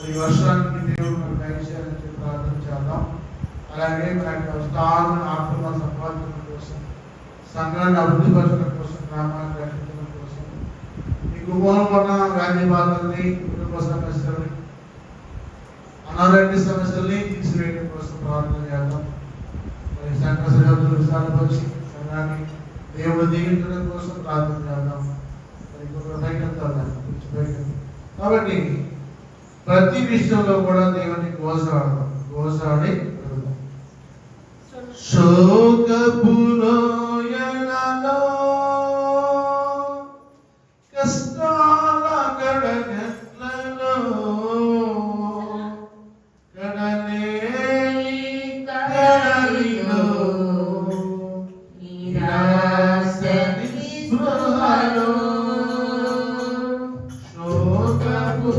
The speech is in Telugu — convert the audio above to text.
ఈ వర్షానికి దేవుడు మనకు దయచేయాలని చెప్పి ప్రార్థన చేద్దాం. అలాగే స్థానం ఆత్మ సంపాదన కోసం, సంఘాన్ని అభివృద్ధి పరచడం కోసం, గ్రామాన్ని రక్షించడం కోసం, ఈ కుటుంబంలో ఉన్న వ్యాధి బాధల్ని, కుటుంబ సమస్యల్ని, అనారోగ్య సమస్యల్ని తీసివేయడం కోసం ప్రార్థన చేద్దాం. మరి సంఘ సభ్యులు విశాలపరిచి సంఘాన్ని దేవుడు దీవించడం కోసం ప్రార్థన చేద్దాం. మరి ఇంకొక బయట కాబట్టి ప్రతి విషయంలో కూడా దేవుని గోసాడదాం, గోసాడి అడుగుదాం. శోకపు లోయలలో కష్టాల కడగట్లలో కడలేని కడలిలో నిరాశ నిస్పృహలో శోకపు